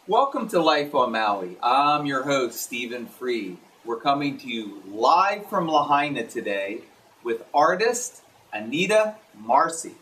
Welcome to Life on Maui. I'm your host, Stephen Freid. We're coming to you live from Lahaina today with artist Anita Marci.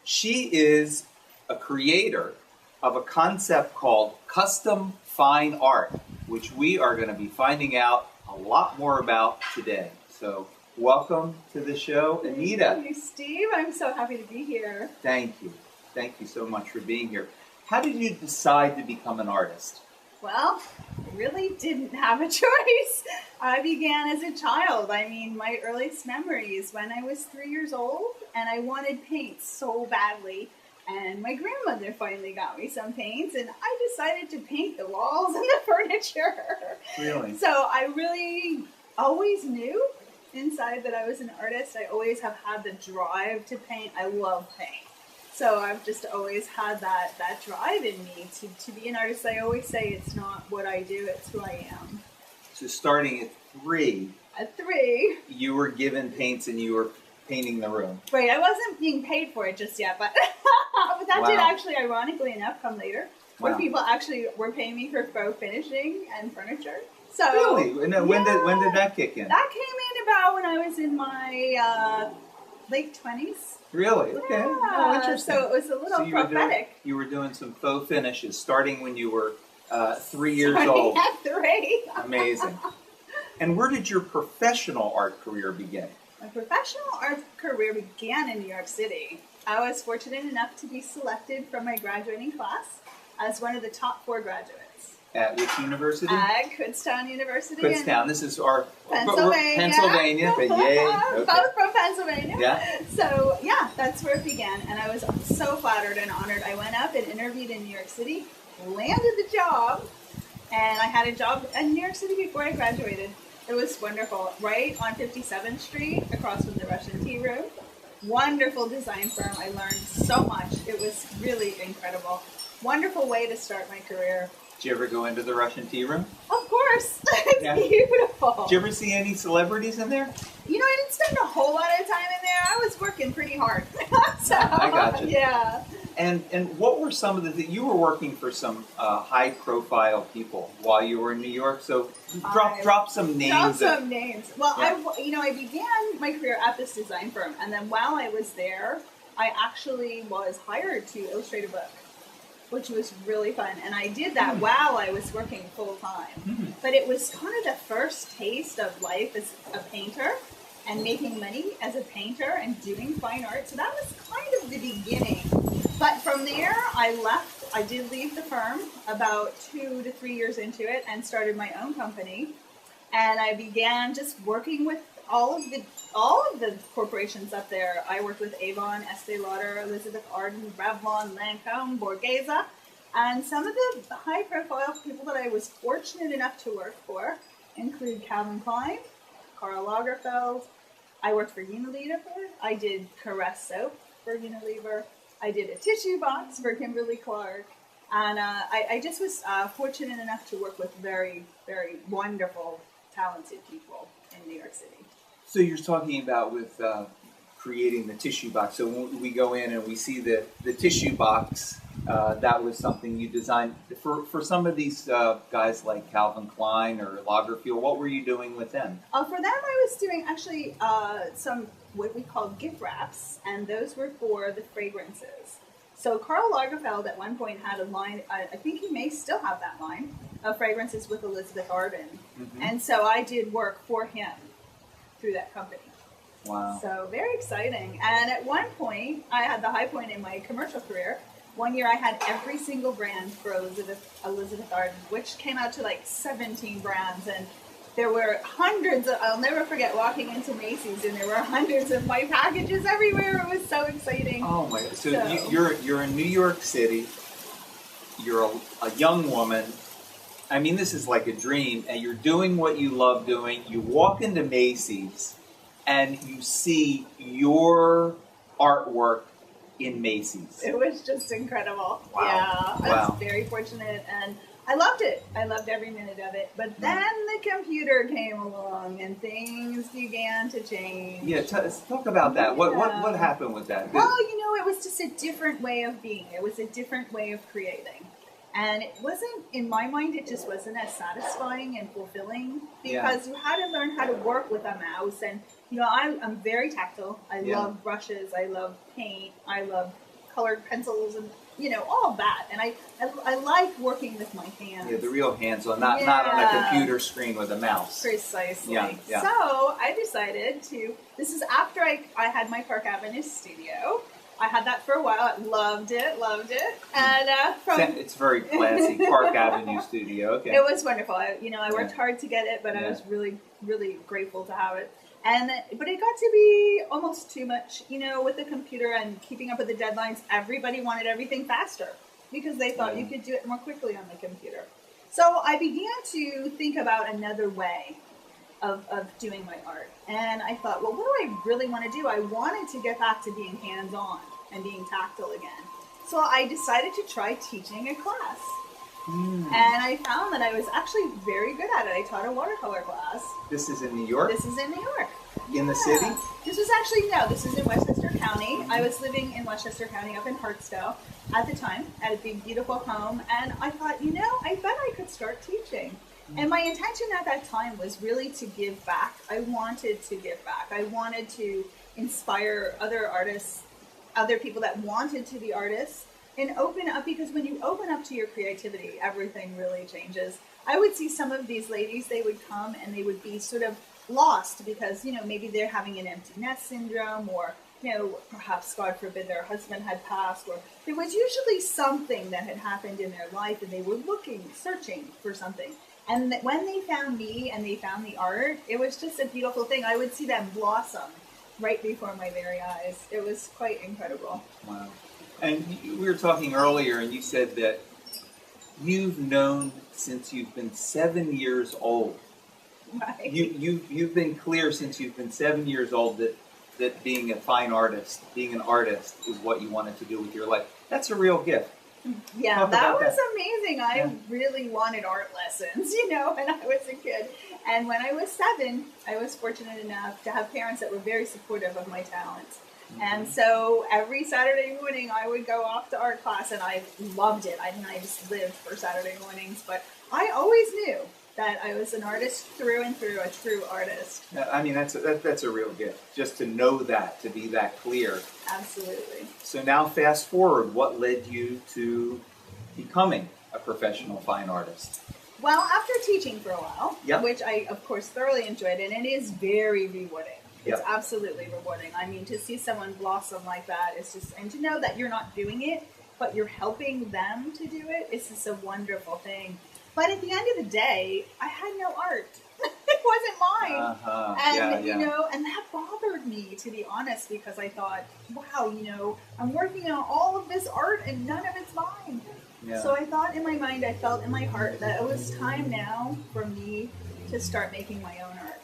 She is a creator of a concept called custom fine art, which we are going to be finding out a lot more about today. So welcome to the show, Anita. Thank you, Steve. I'm so happy to be here. Thank you. Thank you so much for being here. How did you decide to become an artist? Well, I really didn't have a choice. I began as a child. I mean, my earliest memories when I was 3 years old and I wanted paint so badly. And my grandmother finally got me some paints and I decided to paint the walls and the furniture. Really? So I really always knew inside that I was an artist. I always have had the drive to paint. I love paint. So I've just always had that drive in me to be an artist. I always say it's not what I do, it's who I am. So starting at 3. At 3. You were given paints and you were painting the room. Right, I wasn't being paid for it just yet, but, but that did actually, ironically enough, come later. When people actually were paying me for faux finishing and furniture. So really? And when did that kick in? That came in about when I was in my late 20s. Really? Okay. Yeah. Oh, interesting. So it was a little prophetic. You were doing some faux finishes starting when you were 3 years old. At 3. Amazing. And where did your professional art career begin? My professional art career began in New York City. I was fortunate enough to be selected from my graduating class as one of the top 4 graduates. At which university? At Kutztown University. Kutztown. This is our Pennsylvania. Pennsylvania. But yay. Okay. Both from Pennsylvania. Yeah. So yeah, that's where it began, and I was so flattered and honored. I went up and interviewed in New York City, landed the job, and I had a job in New York City before I graduated. It was wonderful. Right on 57th Street, across from the Russian Tea Room. Wonderful design firm. I learned so much. It was really incredible. Wonderful way to start my career. Did you ever go into the Russian Tea Room? Of course. It's beautiful. Did you ever see any celebrities in there? You know, I didn't spend a whole lot of time in there. I was working pretty hard. So, I gotcha. Yeah. And what were some of the things? You were working for some high-profile people while you were in New York, so drop some names. Well, yeah. I began my career at this design firm, and then while I was there, I actually was hired to illustrate a book, which was really fun. And I did that while I was working full-time. Mm-hmm. But it was kind of the first taste of life as a painter and making money as a painter and doing fine art. So that was kind of the beginning. But from there, I left. I did leave the firm about 2 to 3 years into it and started my own company. And I began just working with all of the corporations up there. I worked with Avon, Estee Lauder, Elizabeth Arden, Revlon, Lancome, Borghese, and some of the high-profile people that I was fortunate enough to work for include Calvin Klein, Karl Lagerfeld. I worked for Unilever. I did Caress soap for Unilever. I did a tissue box for Kimberly Clark. And I just was fortunate enough to work with very, very wonderful, talented people in New York City. So you're talking about with creating the tissue box. So when we go in and we see the tissue box, that was something you designed. For some of these guys like Calvin Klein or Lagerfeld, what were you doing with them? For them, I was doing actually some what we call gift wraps, and those were for the fragrances. So Karl Lagerfeld at one point had a line, I think he may still have that line, of fragrances with Elizabeth Arden. Mm-hmm. And so I did work for him through that company. Wow. So very exciting. And at one point, I had the high point in my commercial career. One year I had every single brand for Elizabeth Arden, which came out to like 17 brands. And there were hundreds of, I'll never forget walking into Macy's and there were hundreds of my packages everywhere. It was so exciting. Oh my God. So you're in New York City. You're a young woman. I mean, this is like a dream, and you're doing what you love doing. You walk into Macy's, and you see your artwork in Macy's. It was just incredible. Wow. Yeah, I Wow. was very fortunate, and I loved it. I loved every minute of it. But then the computer came along, and things began to change. Yeah, talk about that. What happened with that? Well, it was just a different way of being. It was a different way of creating. And it wasn't, in my mind, it just wasn't as satisfying and fulfilling because you had to learn how to work with a mouse. And, I'm very tactile. I love brushes. I love paint. I love colored pencils and, all of that. And I like working with my hands. Yeah, the real hands-on, not on a computer screen with a mouse. Precisely. Yeah. So I decided this is after I had my Park Avenue studio. I had that for a while. I loved it. And it's very classy, Park Avenue Studio. Okay. It was wonderful. I worked hard to get it, but I was really, really grateful to have it. But it got to be almost too much, with the computer and keeping up with the deadlines. Everybody wanted everything faster because they thought you could do it more quickly on the computer. So I began to think about another way of doing my art. And I thought, well, what do I really want to do? I wanted to get back to being hands-on and being tactile again. So I decided to try teaching a class. And I found that I was actually very good at it. I taught a watercolor class. This is in New York? This is in New York. In the city? This was this is in Westchester County. I was living in Westchester County up in Hartsdale at the time, at a big, beautiful home. And I thought, I bet I could start teaching. And my intention at that time was really to give back. I wanted to give back. I wanted to inspire other artists, other people that wanted to be artists, and open up, because when you open up to your creativity, everything really changes. I would see some of these ladies, they would come and they would be sort of lost because, maybe they're having an empty nest syndrome, or, perhaps, God forbid, their husband had passed, or there was usually something that had happened in their life and they were searching for something. And when they found me and they found the art, it was just a beautiful thing. I would see them blossom right before my very eyes. It was quite incredible. Wow. And we were talking earlier, and you said that you've known since you've been 7 years old. Right. You've been clear since you've been 7 years old that being a fine artist, being an artist, is what you wanted to do with your life. That's a real gift. Yeah, that was amazing. I really wanted art lessons, when I was a kid. And when I was 7, I was fortunate enough to have parents that were very supportive of my talents. And so every Saturday morning I would go off to art class, and I loved it. I just lived for Saturday mornings. But I always knew that I was an artist through and through, a true artist. I mean, that's a real gift, just to know that, to be that clear. Absolutely. So now fast forward, what led you to becoming a professional fine artist? Well, after teaching for a while, which I, of course, thoroughly enjoyed, and it is very rewarding. It's absolutely rewarding. I mean, to see someone blossom like that is just, and to know that you're not doing it, but you're helping them to do it, it's just a wonderful thing. But at the end of the day, I had no art. It wasn't mine. And that bothered me, to be honest, because I thought, wow, I'm working on all of this art and none of it's mine. Yeah. So I thought in my mind, I felt in my heart that it was time now for me to start making my own art.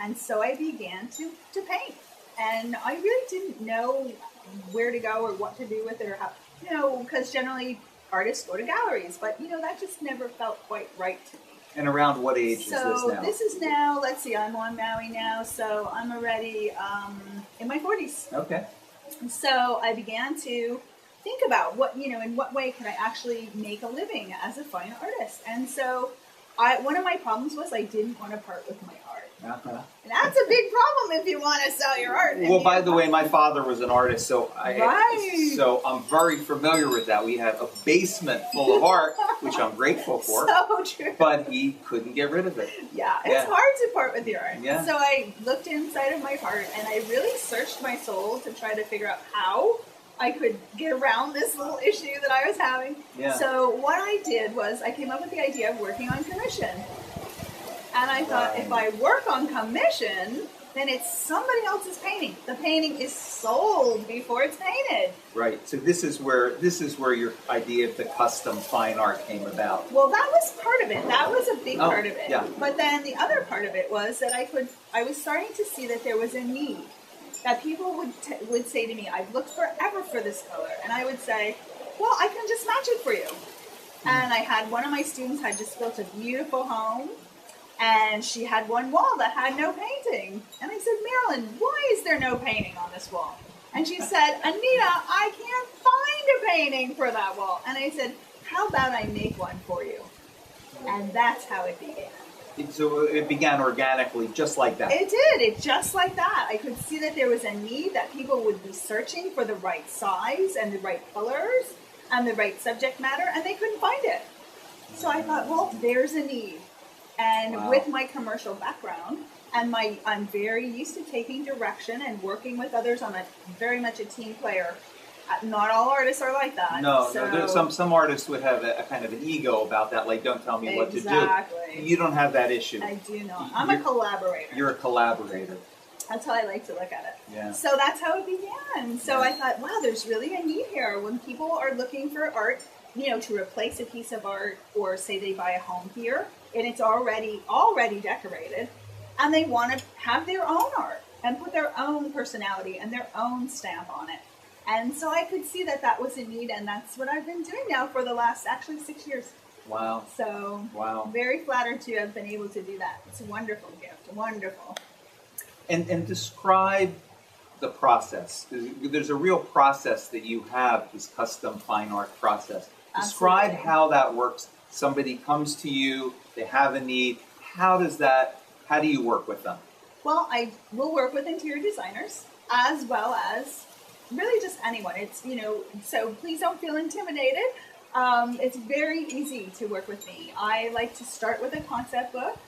And so I began to paint. And I really didn't know where to go or what to do with it, or how, because generally artists go to galleries, but that just never felt quite right to me. And around what age is this now? So this is now, let's see, I'm on Maui now, so I'm already in my 40s. Okay. So I began to think about in what way could I actually make a living as a fine artist. And so one of my problems was I didn't want to part with my art. Uh-huh. And that's a big problem if you want to sell your art. Well, by the way, my father was an artist, so I'm very familiar with that. We had a basement full of art, which I'm grateful for. So true. But he couldn't get rid of it. Yeah, it's hard to part with your art. Yeah. So I looked inside of my heart, and I really searched my soul to try to figure out how I could get around this little issue that I was having. Yeah. So what I did was I came up with the idea of working on commission. And I thought, if I work on commission, then it's somebody else's painting. The painting is sold before it's painted. Right. So this is where your idea of the custom fine art came about. Well, that was part of it. That was a big part of it. Yeah. But then the other part of it was that I was starting to see that there was a need that people would say to me, I've looked forever for this color. And I would say, well, I can just match it for you. And I had one of my students had just built a beautiful home, and she had one wall that had no painting. And I said, Marilyn, why is there no painting on this wall? And she said, Anita, I can't find a painting for that wall. And I said, how about I make one for you? And that's how it began. So it began organically, just like that. It did. It just like that. I could see that there was a need, that people would be searching for the right size and the right colors and the right subject matter, and they couldn't find it. So I thought, well, there's a need. And with my commercial background, and I'm very used to taking direction and working with others. I'm very much a team player. Not all artists are like that. No, some artists would have a kind of an ego about that, like, don't tell me what to do. Exactly. You don't have that issue. I do not. I'm a collaborator. You're a collaborator. That's how I like to look at it. Yeah. So that's how it began. So I thought, wow, there's really a need here. When people are looking for art, to replace a piece of art, or say they buy a home here and it's already decorated, and they want to have their own art and put their own personality and their own stamp on it. And so I could see that was a need, and that's what I've been doing now for the last, actually, 6 years. Wow. So wow. I'm very flattered to have been able to do that. It's a wonderful gift, wonderful. And describe the process. There's a real process that you have, this custom fine art process. Describe Absolutely. how that works. Somebody comes to you, they have a need. How do you work with them? Well, I will work with interior designers, as well as really just anyone. It's, so please don't feel intimidated. It's very easy to work with me. I like to start with a concept book,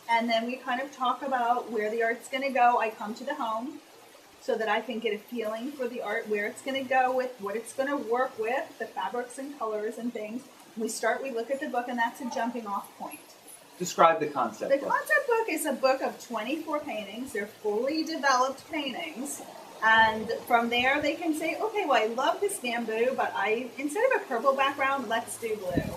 and then we kind of talk about where the art's going to go. I come to the home so that I can get a feeling for the art, where it's going to go with, what it's going to work with, the fabrics and colors and things. We look at the book, and that's a jumping off point. Describe the concept book. The concept book is a book of 24 paintings. They're fully developed paintings. And from there, they can say, okay, well, I love this bamboo, but instead of a purple background, let's do blue.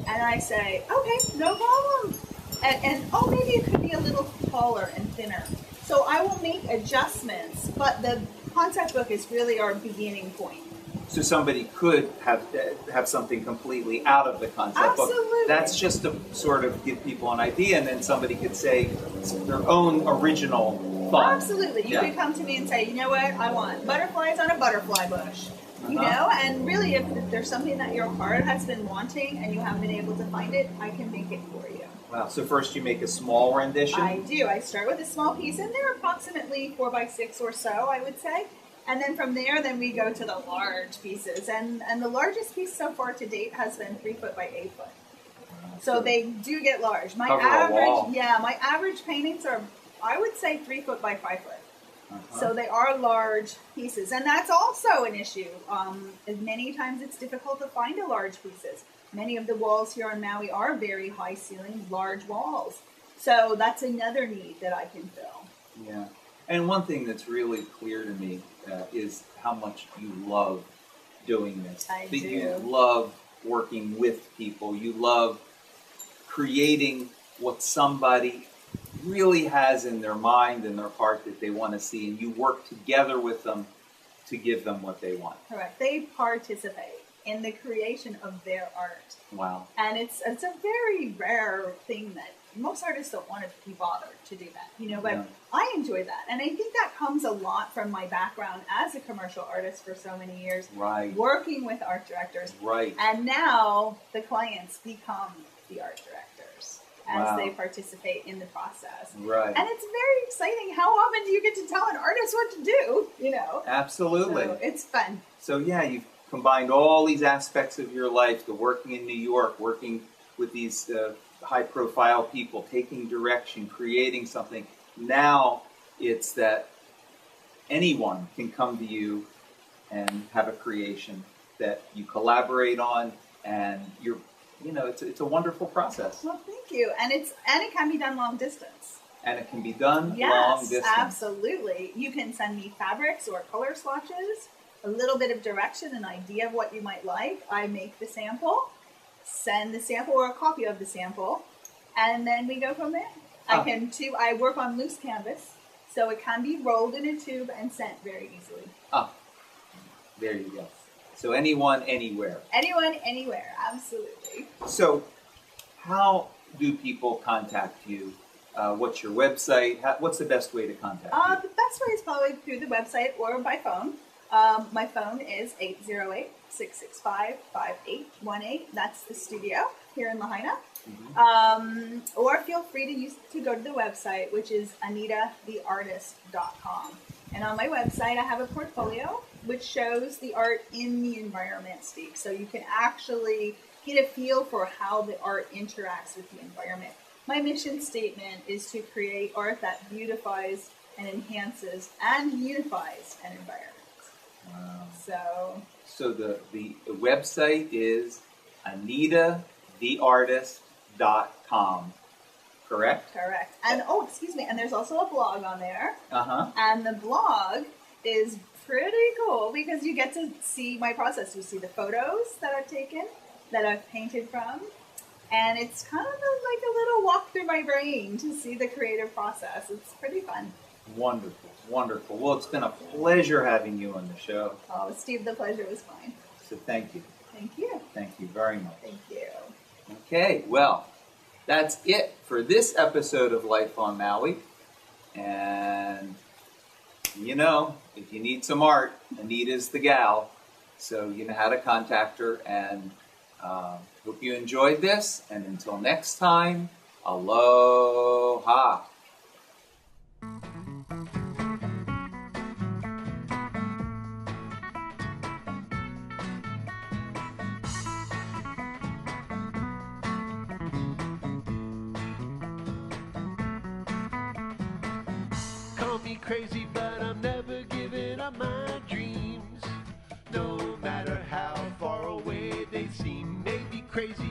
And I say, okay, no problem. And maybe it could be a little taller and thinner. So I will make adjustments, but the concept book is really our beginning point. So somebody could have something completely out of the concept book. Absolutely. That's just to sort of give people an idea, and then somebody could say their own original thought. Absolutely. You could come to me and say, you know what, I want butterflies on a butterfly bush. And really, if there's something that your heart has been wanting and you haven't been able to find it, I can make it for you. Wow. So first you make a small rendition? I do. I start with a small piece, and they're approximately 4 by 6 or so, I would say. And then from there, we go to the large pieces. And the largest piece so far to date has been 3 foot by 8 foot. So they do get large. My average paintings are, I would say, 3 foot by 5 foot. So they are large pieces, and that's also an issue. Many times it's difficult to find large pieces. Many of the walls here on Maui are very high ceiling, large walls. So that's another need that I can fill. Yeah. And one thing that's really clear to me is how much you love doing this. I do. You love working with people. You love creating what somebody really has in their mind and their heart that they want to see, and you work together with them to give them what they want. Correct. They participate in the creation of their art. Wow. And it's a very rare thing that most artists don't want to be bothered to do that, but I enjoy that. And I think that comes a lot from my background as a commercial artist for so many years, working with art directors. Right. And now the clients become the art directors as they participate in the process. Right. And it's very exciting. How often do you get to tell an artist what to do, Absolutely. So it's fun. So you've combined all these aspects of your life, the working in New York, working with these high-profile people, taking direction, creating something. Now it's that anyone can come to you and have a creation that you collaborate on, and it's a wonderful process. Well, thank you. And it can be done long distance. And it can be done long Yes, distance. absolutely. You can send me fabrics or color swatches, a little bit of direction, an idea of what you might like. I make the sample, send the sample or a copy of the sample, and then we go from there. I work on loose canvas, So it can be rolled in a tube and sent very easily. Ah, there you go. So anyone, anywhere. Anyone, anywhere, absolutely. So how do people contact you? What's your website? What's the best way to contact you? The best way is probably through the website or by phone. My phone is 808-665-5818. That's the studio here in Lahaina. Mm-hmm. Or feel free to go to the website, which is anitatheartist.com. And on my website, I have a portfolio which shows the art in the environment state. So you can actually get a feel for how the art interacts with the environment. My mission statement is to create art that beautifies and enhances and unifies an environment. Wow. So the website is anitatheartist.com, correct? Correct. And and there's also a blog on there. Uh-huh. And the blog is pretty cool because you get to see my process. You see the photos that I've taken, that I've painted from, and it's kind of like a little walk through my brain to see the creative process. It's pretty fun. Wonderful, wonderful. Well, it's been a pleasure having you on the show. Oh, Steve, the pleasure was mine. So thank you. Thank you. Thank you very much. Thank you. Okay, well, that's it for this episode of Life on Maui. And, you know, if you need some art, Anita's the gal. So you know how to contact her. And hope you enjoyed this. And until next time, aloha. Call me crazy, but I'm never giving up my dreams. No matter how far away they seem, maybe crazy